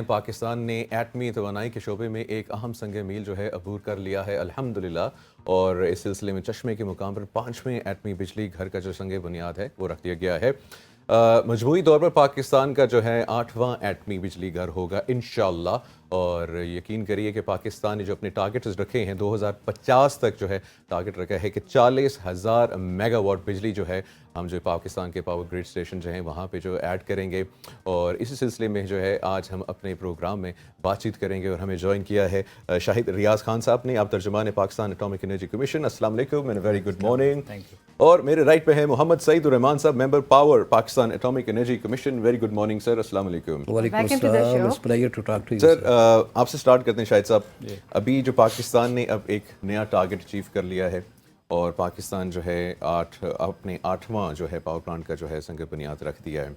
پاکستان نے ایٹمی توانائی کے شعبے میں ایک اہم سنگ میل جو ہے عبور کر لیا ہے الحمدللہ، اور اس سلسلے میں چشمے کے مقام پر 5ویں ایٹمی بجلی گھر کا جو سنگ بنیاد ہے وہ رکھ دیا گیا ہے۔ مجموعی طور پر پاکستان کا جو ہے 8واں ایٹمی بجلی گھر ہوگا انشاءاللہ، اور یقین کریے کہ پاکستان نے جو اپنے ٹارگٹس رکھے ہیں 2050 تک جو ہے ٹارگٹ رکھا ہے کہ 40,000 میگا واٹ بجلی جو ہے ہم جو پاکستان کے پاور گریڈ اسٹیشن جو ہیں وہاں پہ جو ایڈ کریں گے، اور اسی سلسلے میں جو ہے آج ہم اپنے پروگرام میں بات چیت کریں گے، اور ہمیں جوائن کیا ہے شاہد ریاض خان صاحب نے، آپ ترجمان پاکستان اٹامک انرجی کمیشن۔ السلام علیکم اینڈ ویری گڈ مارننگ۔ اور میرے رائٹ پہ ہے محمد سعید الرحمان صاحب، member power Pakistan atomic energy commission. Very good morning sir, السلام علیکم۔ وعلیکم السلام، it's pleasure to talk to you sir. آپ سے سٹارٹ کرتے ہیں شاہد صاحب۔ ابھی جو پاکستان نے اب ایک نیا ٹارگٹ اچیو کر لیا ہے، اور پاکستان جو ہے اپنے 8واں جو ہے پاور پلانٹ کا جو ہے سنگ بنیاد رکھ دیا ہے۔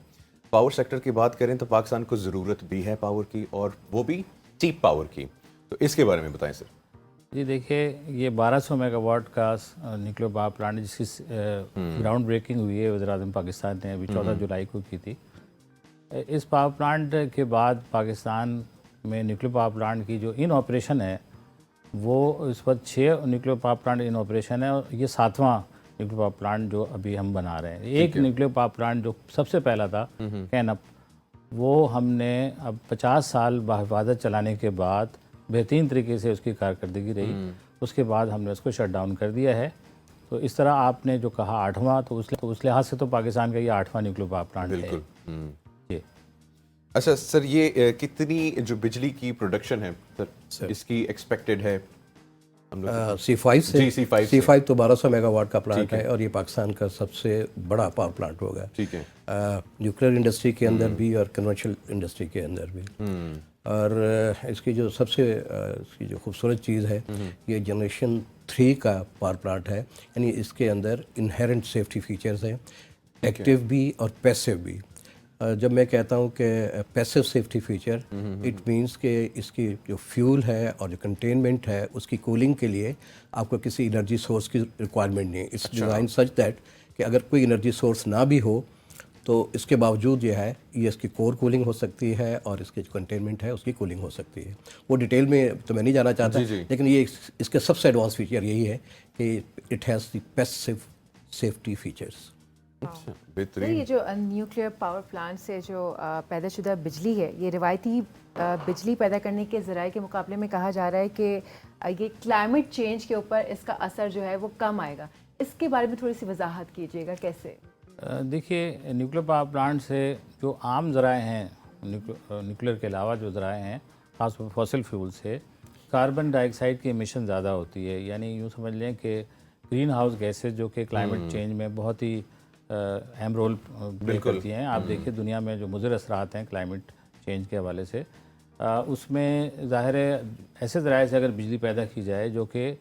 پاور سیکٹر کی بات کریں تو پاکستان کو ضرورت بھی ہے پاور کی، اور وہ بھی چیپ پاور کی، تو اس کے بارے میں بتائیں سر۔ جی دیکھیے، یہ 1200 میگا واٹ کا نیوکلیر پاور پلانٹ جس کی گراؤنڈ بریکنگ ہوئی ہے وزیر اعظم پاکستان نے ابھی 14 جولائی کو کی تھی۔ اس پاور پلانٹ کے بعد پاکستان میں نیوکلیر پاور پلانٹ کی جو ان آپریشن ہے وہ اس وقت 6 nuclear power plant in operation ہے، اور یہ 7واں نیوکلیر پاور پلانٹ جو ابھی ہم بنا رہے ہیں۔ ایک نیوکلیر پاور پلانٹ جو سب سے پہلا تھا کینپ، وہ ہم نے اب 50 سال بحفاظت چلانے کے بعد بہترین طریقے سے اس کی کارکردگی رہی، اس کے بعد ہم نے اس کو شٹ ڈاؤن کر دیا ہے۔ تو اس طرح آپ نے جو کہا 8واں، تو اس لحاظ سے تو پاکستان کا یہ 8واں نیوکلیر پاور پلانٹ ہے۔ بالکل۔ جی اچھا سر، یہ کتنی جو بجلی کی پروڈکشن ہے سر اس کی ایکسپیکٹڈ ہے؟ C5 سے جی C5 تو 1200 میگا واٹ کا پلانٹ ہے، اور یہ پاکستان کا سب سے بڑا پاور پلانٹ ہوگا، ٹھیک ہے، نیوکلیر انڈسٹری کے اندر بھی اور کنونشنل انڈسٹری کے اندر بھی۔ اور اس کی جو سب سے اس کی جو خوبصورت چیز ہے، یہ جنریشن 3 کا پاور پلانٹ ہے، یعنی اس کے اندر انہیرنٹ سیفٹی فیچرز ہیں، ایکٹیو بھی اور پیسیو بھی۔ جب میں کہتا ہوں کہ passive safety feature, it means کہ اس کی جو فیول ہے اور جو کنٹینمنٹ ہے اس کی کولنگ کے لیے آپ کو کسی انرجی سورس کی ریکوائرمنٹ نہیں ہے۔ اٹس ڈیزائن سچ دیٹ کہ اگر کوئی انرجی سورس نہ بھی ہو تو اس کے باوجود یہ ہے، یہ اس کی کور کولنگ ہو سکتی ہے، اور اس کی جو کنٹینمنٹ ہے اس کی کولنگ ہو سکتی ہے۔ وہ ڈیٹیل میں تو میں نہیں جانا چاہتا، لیکن یہ اس کے سب سے ایڈوانس فیچر یہی ہے کہ it has the passive safety features. یہ جو نیوکلیئر پاور پلانٹ سے جو پیدا شدہ بجلی ہے، یہ روایتی بجلی پیدا کرنے کے ذرائع کے مقابلے میں کہا جا رہا ہے کہ یہ کلائمیٹ چینج کے اوپر اس کا اثر جو ہے وہ کم آئے گا۔ اس کے بارے میں تھوڑی سی وضاحت کیجیے گا، کیسے؟ دیکھیے، نیوکلیر پاور پلانٹ سے جو عام ذرائع ہیں، نیوکلیر کے علاوہ جو ذرائع ہیں، خاص طور پر فوسل فیول سے کاربن ڈائی آکسائڈ کی ایمیشن زیادہ ہوتی ہے، یعنی یوں سمجھ لیں کہ گرین ہاؤس گیسز جو کہ کلائمیٹ چینج میں بہت ہی اہم رول پلے کرتی ہیں۔ آپ دیکھیں دنیا میں جو مضر اثرات ہیں کلائمیٹ چینج کے حوالے سے، اس میں ظاہر ہے ایسے ذرائع سے اگر بجلی پیدا کی جائے جو کہ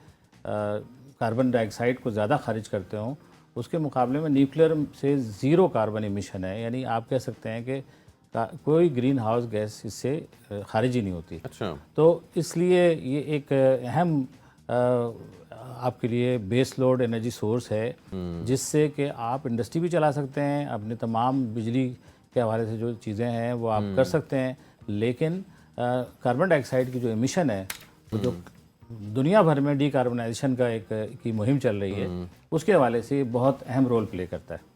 کاربن ڈائی آکسائڈ کو زیادہ خارج کرتے ہوں، اس کے مقابلے میں نیوکلیر سے 0 کاربن ایمیشن ہے، یعنی آپ کہہ سکتے ہیں کہ کوئی گرین ہاؤس گیس اس سے خارج ہی نہیں ہوتی۔ اچھا، تو اس لیے یہ ایک اہم آپ کے لیے بیس لوڈ انرجی سورس ہے، جس سے کہ آپ انڈسٹری بھی چلا سکتے ہیں، اپنے تمام بجلی کے حوالے سے جو چیزیں ہیں وہ آپ کر سکتے ہیں، لیکن کاربن ڈائی آکسائڈ کی جو ایمیشن ہے، وہ جو دنیا بھر میں ڈی کاربنائزیشن کا کی مہم چل رہی ہے، اس کے حوالے سے یہ بہت اہم رول پلے کرتا ہے۔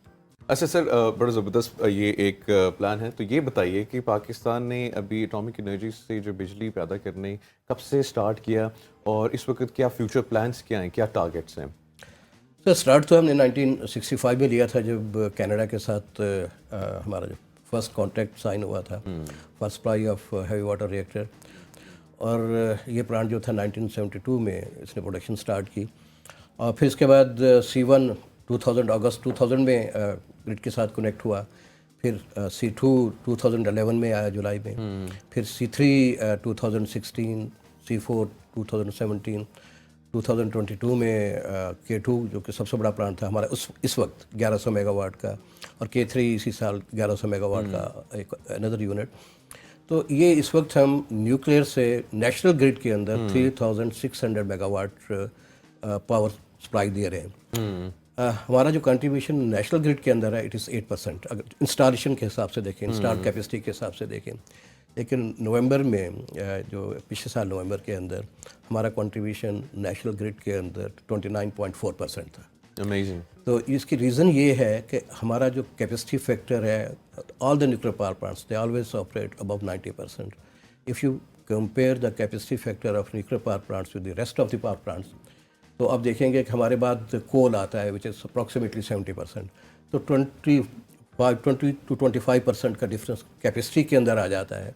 اچھا سر، بڑا زبردست یہ ایک پلان ہے، تو یہ بتائیے کہ پاکستان نے ابھی اٹامک انرجی سے جو بجلی پیدا کرنے کب سے سٹارٹ کیا، اور اس وقت کیا فیوچر پلانس کیا ہیں، کیا ٹارگٹس ہیں؟ سر سٹارٹ تو ہم نے 1965 میں لیا تھا، جب کینیڈا کے ساتھ ہمارا جو فرسٹ کانٹریکٹ سائن ہوا تھا for supply of heavy water reactor, اور یہ پلانٹ جو تھا 1972 میں اس نے پروڈکشن سٹارٹ کی، اور پھر اس کے بعد C1 اگست 2000 میں گرڈ کے ساتھ کنیکٹ ہوا، پھر C2 2011 میں آیا جولائی میں، پھر C3 2016، C4 2017، 2022 میں K2 جو کہ سب سے بڑا پلانٹ تھا ہمارا اس وقت 1100 میگا واٹ کا، اور K3 اسی سال 1100 میگا واٹ کا ایک اندر یونٹ۔ تو یہ اس وقت ہم نیوکلیئر سے نیشنل گرڈ کے اندر 3600 میگا واٹ پاور سپلائی دے رہے ہیں۔ ہمارا جو کنٹریبیوشن نیشنل گرڈ کے اندر ہے اٹ از 8%، اگر انسٹالیشن کے حساب سے دیکھیں، انسٹال کیپیسٹی کے حساب سے دیکھیں۔ لیکن نومبر میں جو پچھلے سال نومبر کے اندر ہمارا کنٹریبیوشن نیشنل گرڈ کے اندر 29.4% تھا. Amazing. تو اس کی ریزن یہ ہے کہ ہمارا جو کیپیسٹی فیکٹر ہے, all the nuclear power plants they always operate above 90%. If you compare the capacity factor of nuclear power plants with the rest of the power plants, تو آپ دیکھیں گے کہ ہمارے بعد کول آتا ہے وچ از اپروکسیمیٹلی 70%. تو 20 to 25% کا ڈفرینس کیپیسٹی کے اندر آ جاتا ہے.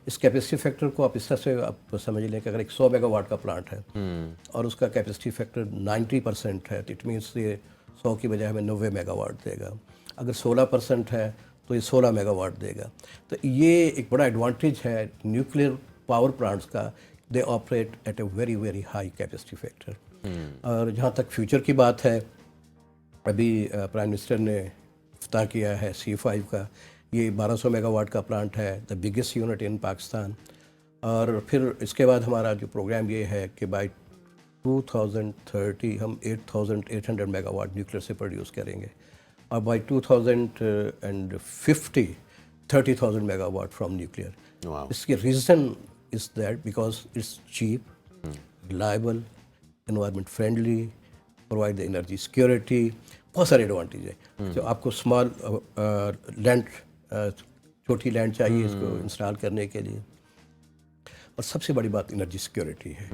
اس کیپیسٹی فیکٹر کو آپ اس طرح سے آپ سمجھ لیں کہ اگر ایک 100 میگا واٹ کا پلانٹ ہے اور اس کا کیپیسٹی فیکٹر 90% ہے, اٹ مینس یہ 100 کی بجائے ہمیں 90 میگا واٹ دے گا. اگر 16% ہے تو یہ 16 میگا واٹ دے گا. تو یہ ایک بڑا ایڈوانٹیج ہے نیوکلیئر پاور پلانٹس کا, they operate at a very very high capacity factor. اور جہاں تک فیوچر کی بات ہے, ابھی پرائم منسٹر نے افتتاح کیا ہے C5 کا. یہ 1200 میگا واٹ کا پلانٹ ہے, the biggest unit in Pakistan. اور پھر اس کے بعد ہمارا جو پروگرام یہ ہے کہ بائی 2030 ہم 8800 میگا واٹ نیوکلیئر سے پروڈیوس کریں گے, اور by 2050 30,000 megawatt from nuclear. Wow. اس کی reason is that because it's cheap, reliable, environment friendly, provide the energy security, بہت سارے ایڈوانٹیج ہے. جو آپ کو اسمال لینڈ, چھوٹی لینڈ چاہیے اس کو انسٹال کرنے کے لیے, اور سب سے بڑی بات انرجی سیکورٹی ہے.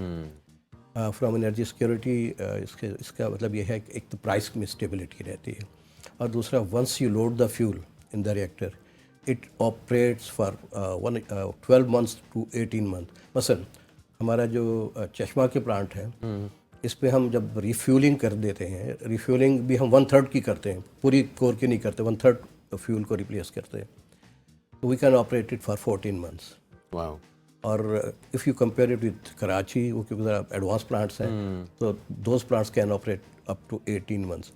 فرام انرجی سیکورٹی اس کا مطلب یہ ہے کہ ایک تو پرائس میں اسٹیبلٹی رہتی ہے, اور دوسرا once you load the fuel in the reactor it operates for 12 months to 18 months. مثلا ہمارا جو چشمہ کے پلانٹ ہے, اس پہ ہم جب ریفیولنگ کر دیتے ہیں, ریفیولنگ بھی ہم 1/3 کی کرتے ہیں, پوری کور کی نہیں کرتے, 1/3 فیول کو ریپلیس کرتے ہیں. تو we can operate it for 14 months. Wow. اور if you compare it with Karachi, وہ کیونکہ ذرا ایڈوانس پلانٹس ہیں, تو those plants can operate up to 18 months.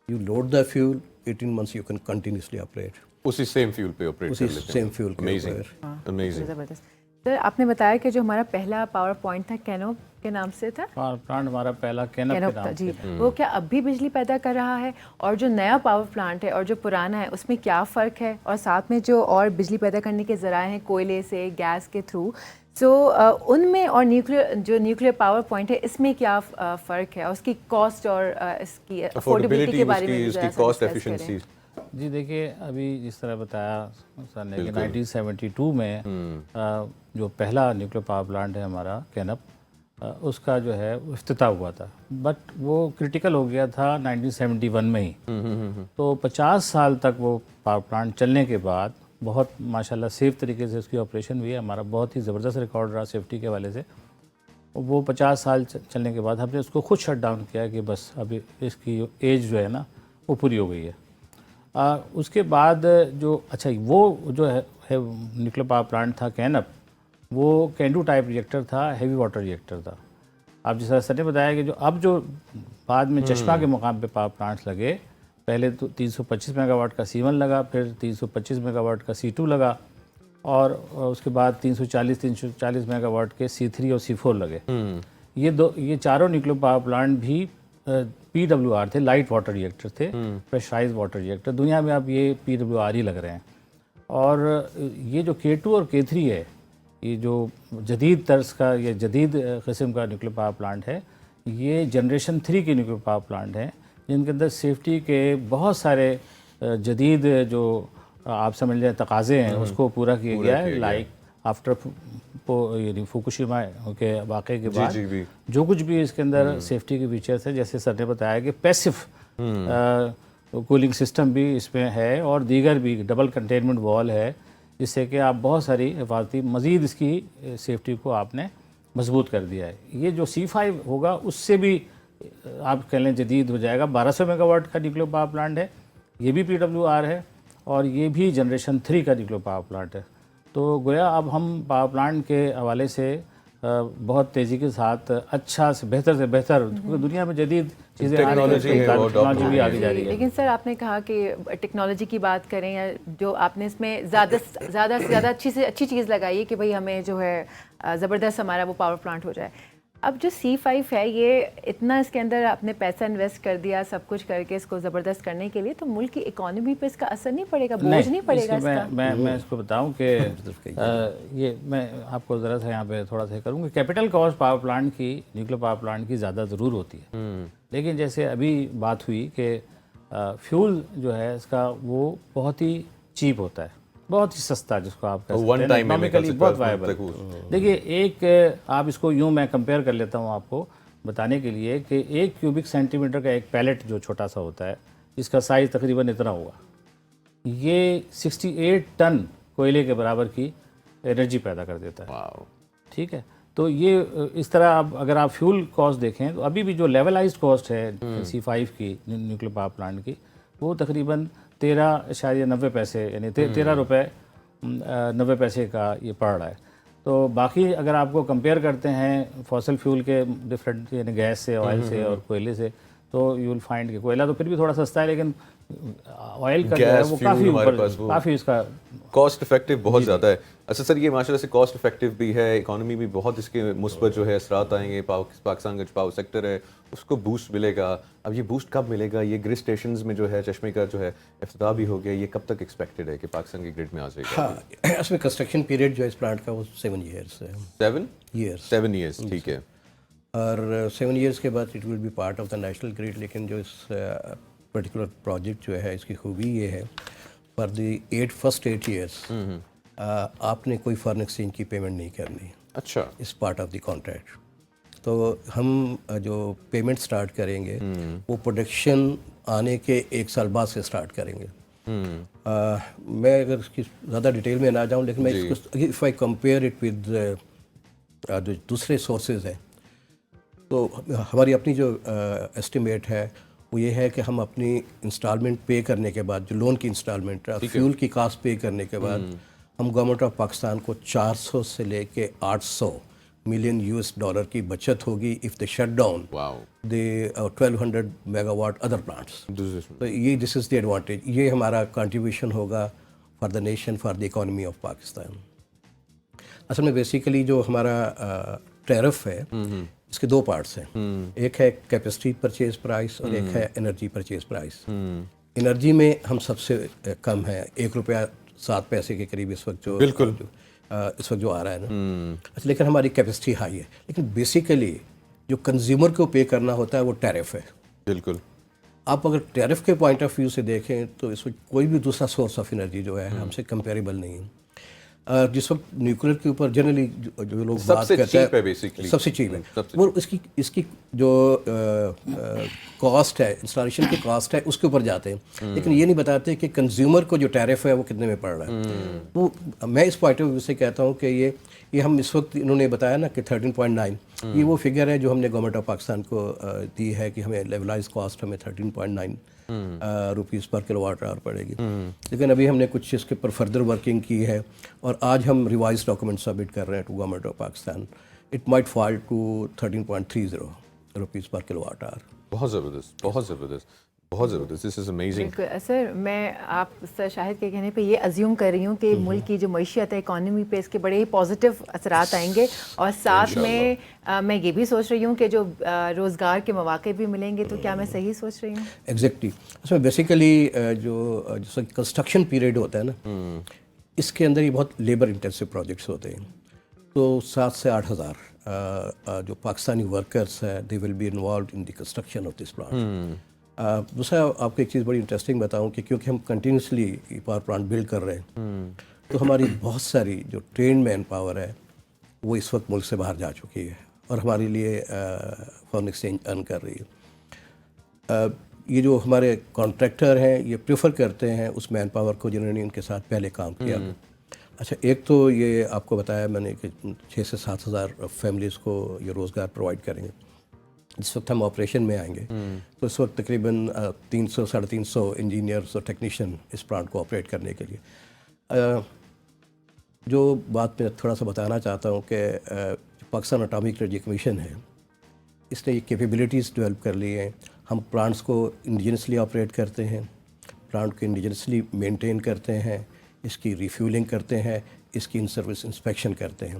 You load the fuel, 18 months you can continuously operate. اسی سیم فیول پہ operate کر لیتے ہیں. سیم فیول کے Amazing. Amazing. زبردست. سر آپ نے بتایا کہ جو ہمارا پہلا پاور پوائنٹ تھا کینوپ کے نام سے تھا, پاور پلانٹ ہمارا پہلا کینپ کے کینوپ نام تھا سے جی, وہ کیا اب بھی بجلی پیدا کر رہا ہے, اور جو نیا پاور پلانٹ ہے اور جو پرانا ہے اس میں کیا فرق ہے, اور ساتھ میں جو اور بجلی پیدا کرنے کے ذرائع ہیں کوئلے سے, گیس کے تھرو, سو ان میں اور نیوکلیئر پاور پوائنٹ ہے اس میں کیا فرق ہے, اور اس کی کاسٹ اور اس کی افورڈیبلٹی کے بارے میں اس کی کاسٹ ایفیشنسی. جی دیکھیے, ابھی جس طرح بتایا سر نے کہ 1972 میں جو پہلا نیوکلیئر پاور پلانٹ ہے ہمارا کینپ, اس کا جو ہے افتتاح ہوا تھا, بٹ وہ کرٹیکل ہو گیا تھا 1971 میں ہی. تو 50 سال تک وہ پاور پلانٹ چلنے کے بعد بہت ماشاءاللہ سیف طریقے سے اس کی آپریشن ہوئی ہے. ہمارا بہت ہی زبردست ریکارڈ رہا سیفٹی کے حوالے سے. وہ 50 سال چلنے کے بعد ہم نے اس کو خود شٹ ڈاؤن کیا کہ بس ابھی اس کی ایج جو ہے نا وہ پوری ہو گئی ہے. اس کے بعد جو وہ جو ہے نیوکلیئر پاور پلانٹ تھا کینپ, وہ کینڈو ٹائپ ریئیکٹر تھا, ہیوی واٹر ریئیکٹر تھا. آپ جس طرح سر نے بتایا کہ جو اب جو بعد میں چشمہ کے مقام پہ پاور پلانٹس لگے, پہلے تو 325 میگا واٹ کا C1 لگا, پھر 325 میگا واٹ کا C2 لگا, اور اس کے بعد 340 میگا واٹ کے C3 اور C4 لگے. یہ چاروں نیوکلیئر پاور پلانٹ بھی PWR تھے, لائٹ واٹر ریئیکٹر تھے, پریشرائز واٹر ریئیکٹر. دنیا میں اب یہ PWR ہی لگ رہے ہیں. اور یہ جو K2 اور K3 ہے, یہ جو جدید طرز کا یا جدید قسم کا نیوکلیئر پاور پلانٹ ہے, یہ جنریشن 3 کے نیوکلیئر پاور پلانٹ ہیں, جن کے اندر سیفٹی کے بہت سارے جدید جو آپ سمجھ لیں تقاضے ہیں اس کو پورا کیا گیا ہے. لائک آفٹر یعنی فوکوشیما کے واقعے کے بعد جو کچھ بھی اس کے اندر سیفٹی کے فیچرز ہیں, جیسے سر نے بتایا کہ پیسو کولنگ سسٹم بھی اس میں ہے, اور دیگر بھی ڈبل کنٹینمنٹ وال ہے, جس سے کہ آپ بہت ساری حفاظتی مزید اس کی سیفٹی کو آپ نے مضبوط کر دیا ہے. یہ جو C5 ہوگا اس سے بھی آپ کہہ لیں جدید ہو جائے گا. 1200 میگا واٹ کا نیوکلیئر پاور پلانٹ ہے, یہ بھی PWR ہے, اور یہ بھی جنریشن 3 کا نیوکلیئر پاور پلانٹ ہے. تو گویا اب ہم پاور پلانٹ کے حوالے سے بہت تیزی کے ساتھ اچھا سے بہتر دنیا میں جدید چیزیں ٹیکنالوجی بھی آگے جا رہی ہے. لیکن سر آپ نے کہا کہ ٹیکنالوجی کی بات کریں, یا جو آپ نے اس میں زیادہ سے زیادہ اچھی چیز لگائی ہے کہ بھئی ہمیں جو ہے زبردست ہمارا وہ پاور پلانٹ ہو جائے. اب جو C5 ہے یہ اتنا اس کے اندر آپ نے پیسہ انویسٹ کر دیا سب کچھ کر کے اس کو زبردست کرنے کے لیے، تو ملک کی اکانومی پہ اس کا اثر نہیں پڑے گا، بوجھ نہیں پڑے گا اس کا؟ میں اس کو بتاؤں کہ یہ میں آپ کو ذرا سا یہاں پہ تھوڑا سا کروں کہ کیپٹل کاسٹ پاور پلانٹ کی، نیوکلیر پاور پلانٹ کی زیادہ ضرور ہوتی ہے، لیکن جیسے ابھی بات ہوئی کہ فیول جو ہے اس کا وہ بہت ہی چیپ ہوتا ہے، بہت ہی سستا، جس کو آپ کہہ سکتے ہیں اکنامکلی بہت وائبل۔ دیکھیے ایک آپ اس کو یوں میں کمپیئر کر لیتا ہوں آپ کو بتانے کے لیے کہ 1 کیوبک سینٹی میٹر کا ایک پیلٹ جو چھوٹا سا ہوتا ہے جس کا سائز تقریباً اتنا ہوا، یہ 68 ٹن کوئلے کے برابر کی انرجی پیدا کر دیتا ہے۔ ٹھیک ہے، تو یہ اس طرح اگر آپ فیول کاسٹ دیکھیں تو ابھی بھی جو لیولائزڈ کاسٹ ہے C5 کی نیوکلیر پاور پلانٹ کی، وہ تقریباً 13.90 پیسے یعنی 13 روپے 90 پیسے کا یہ پڑ رہا ہے۔ تو باقی اگر آپ کو کمپیئر کرتے ہیں فاسل فیول کے ڈفرینٹ یعنی گیس سے، آئل سے اور کوئلے سے، تو یو ول فائنڈ کہ کوئلہ تو پھر بھی تھوڑا سستا ہے، لیکن آئل کا جو ہے وہ کافی اس کا کاسٹ افیکٹو بہت زیادہ ہے۔ اچھا سر، یہ ماشاء اللہ سے کاسٹ افیکٹو بھی ہے، اکانومی بھی بہت اس کے مثبت جو ہے اثرات آئیں گے، پاکستان کا جو پاور سیکٹر ہے اس کو بوسٹ ملے گا۔ اب یہ بوسٹ کب ملے گا؟ یہ گرڈ اسٹیشنز میں جو ہے چشمے کا جو ہے افتتاح بھی ہو گیا، یہ کب تک ایکسپیکٹڈ ہے کہ پاکستان کے گرڈ میں آ جائے گا؟ ہاں، اس میں کنسٹرکشن پیریڈ جو ہے اس پلانٹ کا وہ 7 ایئرس ہے۔ 7 ایئرس، ٹھیک ہے۔ اور 7 ایئرس کے بعد it will be part of the national grid. لیکن جو اس پرٹیکولر پروجیکٹ جو ہے اس کی خوبی یہ ہے، فار دی فرسٹ 8 ایئرس آپ نے کوئی فارن ایکسچینج کی پیمنٹ نہیں کرنی۔ اچھا، اس پارٹ آف دی کانٹریکٹ تو ہم جو پیمنٹ سٹارٹ کریں گے وہ پروڈکشن آنے کے 1 سال بعد سے سٹارٹ کریں گے۔ میں اگر اس کی زیادہ ڈیٹیل میں نہ جاؤں، لیکن میں اس کو if I compare it with جو دوسرے سورسز ہیں، تو ہماری اپنی جو ایسٹیمیٹ ہے وہ یہ ہے کہ ہم اپنی انسٹالمنٹ پے کرنے کے بعد، جو لون کی انسٹالمنٹ فیول کی کاسٹ پے کرنے کے بعد، ہم گورنمنٹ آف پاکستان کو 400 سے لے کے 800 ملین $US کی بچت ہوگی if they shut down they 1200 mega what other plants. تو یہ دس از دی ایڈوانٹیج، یہ ہمارا کنٹریبیوشن ہوگا for the nation, for the economy of Pakistan. اصل میں بیسیکلی جو ہمارا ٹیرف ہے اس کے 2 پارٹس ہیں، ایک ہے کیپیسٹی پرچیز پرائس اور ایک ہے انرجی پرچیز پرائس۔ انرجی میں ہم سب سے کم ہے، 1 روپیہ 7 پیسے کے قریب اس وقت جو آ رہا ہے نا۔ اچھا، لیکن ہماری کیپیسٹی ہائی ہے، لیکن بیسیکلی جو کنزیومر کو پے کرنا ہوتا ہے وہ ٹیرف ہے۔ بالکل، آپ اگر ٹیرف کے پوائنٹ آف ویو سے دیکھیں تو اس وقت کوئی بھی دوسرا سورس آف انرجی جو ہے ہم سے کمپیریبل نہیں ہے۔ جس وقت نیوکلیر کے اوپر جنرلی جو لوگ بات کرتے ہیں سب سے چیپ ہے، وہ اس کی جو کاسٹ ہے، انسٹالیشن کی کاسٹ ہے، اس کے اوپر جاتے ہیں، لیکن یہ نہیں بتاتے کہ کنزیومر کو جو ٹیرف ہے وہ کتنے میں پڑ رہا ہے۔ وہ میں اس پوائنٹ آف ویو سے کہتا ہوں کہ یہ ہم اس وقت انہوں نے بتایا نا کہ 13.9، یہ وہ فگر ہے جو ہم نے گورنمنٹ آف پاکستان کو دی ہے کہ ہمیں لیولائز کاسٹ ہمیں 13.9 روپیز پر کلو واٹ آور پڑے گی۔ لیکن ابھی ہم نے کچھ اس کے اوپر فردر ورکنگ کی ہے اور آج ہم ریوائز ڈاکومنٹ سبمٹ کر رہے ہیں to government of Pakistan. It might fall to 13.30 rupees per kilowatt hour. بہت زبردست، بہت زبردست، بہت زبردست، دس از امیزنگ۔ بالکل سر، میں آپ سر شاہد کے کہنے پہ یہ ازیوم کر رہی ہوں کہ ملک کی جو معیشت ہے، اکانومی پہ اس کے بڑے ہی پازیٹیو اثرات آئیں گے، اور ساتھ میں یہ بھی سوچ رہی ہوں کہ جو روزگار کے مواقع بھی ملیں گے۔ تو کیا میں صحیح سوچ رہی ہوں؟ ایگزیکٹلی، اس میں بیسیکلی جو کنسٹرکشن پیریڈ ہوتا ہے نا، اس کے اندر یہ بہت لیبر انٹینسو پروجیکٹس ہوتے ہیں، تو 7 سے 8 ہزار جو پاکستانی ورکرس ہیں they will be involved in the construction of this plant. دوسرا آپ کو ایک چیز بڑی انٹرسٹنگ بتاؤں کہ کیونکہ ہم کنٹینیوسلی پاور پلانٹ بلڈ کر رہے ہیں، تو ہماری بہت ساری جو ٹرینڈ مین پاور ہے وہ اس وقت ملک سے باہر جا چکی ہے اور ہمارے لیے فارن ایکسچینج ارن کر رہی ہے۔ یہ جو ہمارے کانٹریکٹر ہیں یہ پریفر کرتے ہیں اس مین پاور کو جنہوں نے ان کے ساتھ پہلے کام کیا۔ اچھا، ایک تو یہ آپ کو بتایا میں نے کہ 6 سے 7 ہزار فیملیز کو یہ روزگار پرووائڈ کریں گے۔ جس وقت ہم آپریشن میں آئیں گے تو اس وقت تقریباً 300 ساڑھے 300 انجینئرس اور ٹیکنیشین اس پلانٹ کو آپریٹ کرنے کے لیے۔ جو بات میں تھوڑا سا بتانا چاہتا ہوں کہ پاکستان اٹامک انرجی کمیشن ہے، اس نے یہ کیپیبلٹیز ڈیولپ کر لی ہیں۔ ہم پلانٹس کو انڈیجنسلی آپریٹ کرتے ہیں، پلانٹ کو انڈیجنسلی مینٹین کرتے ہیں، اس کی ریفیولنگ کرتے ہیں، اس کی ان سروس انسپیکشن کرتے ہیں۔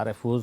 RFOs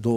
2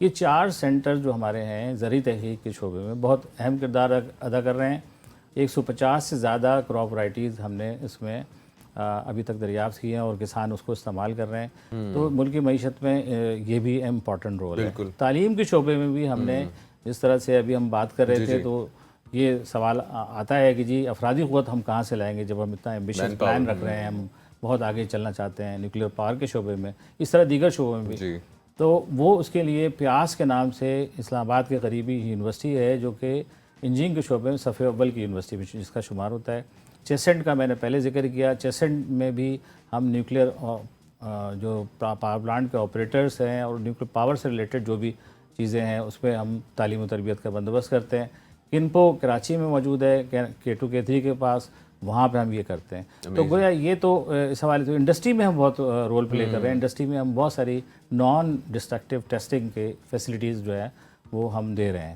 یہ 4 سینٹر جو ہمارے ہیں زرعی تحقیق کے شعبے میں بہت اہم کردار ادا کر رہے ہیں. 150 سے زیادہ کراپ ورائٹیز ہم نے اس میں ابھی تک دریافت کی ہیں اور کسان اس کو استعمال کر رہے ہیں. تو ملک کی معیشت میں یہ بھی امپورٹنٹ رول ہے. تعلیم کے شعبے میں بھی ہم نے جس طرح سے ابھی ہم بات کر رہے تھے تو یہ سوال آتا ہے کہ جی افرادی قوت ہم کہاں سے لائیں گے جب ہم اتنا ایمبیشس پلان رکھ رہے ہیں, ہم بہت آگے چلنا چاہتے ہیں نیوکلیئر پاور کے شعبے میں, اس طرح دیگر شعبوں میں بھی. تو وہ اس کے لیے پیاس کے نام سے اسلام آباد کے قریبی یونیورسٹی ہے جو کہ انجینئرنگ کے شعبے میں صف اول کی یونیورسٹی میں جس کا شمار ہوتا ہے. چیسنٹ کا میں نے پہلے ذکر کیا. چیسنٹ میں بھی ہم نیوکلیئر جو پاور پلانٹ کے آپریٹرس ہیں اور نیوکلیئر پاور سے ریلیٹڈ جو بھی چیزیں ہیں اس پہ ہم تعلیم و تربیت کا بندوبست کرتے ہیں. کنپو کراچی میں موجود ہے, K2 K3 کے پاس, وہاں پہ ہم یہ کرتے ہیں. تو گویا یہ تو اس حوالے سے انڈسٹری میں ہم بہت رول پلے کر رہے ہیں. انڈسٹری میں ہم بہت ساری نان ڈسٹرکٹیو ٹیسٹنگ کے فیسلٹیز جو ہے وہ ہم دے رہے ہیں.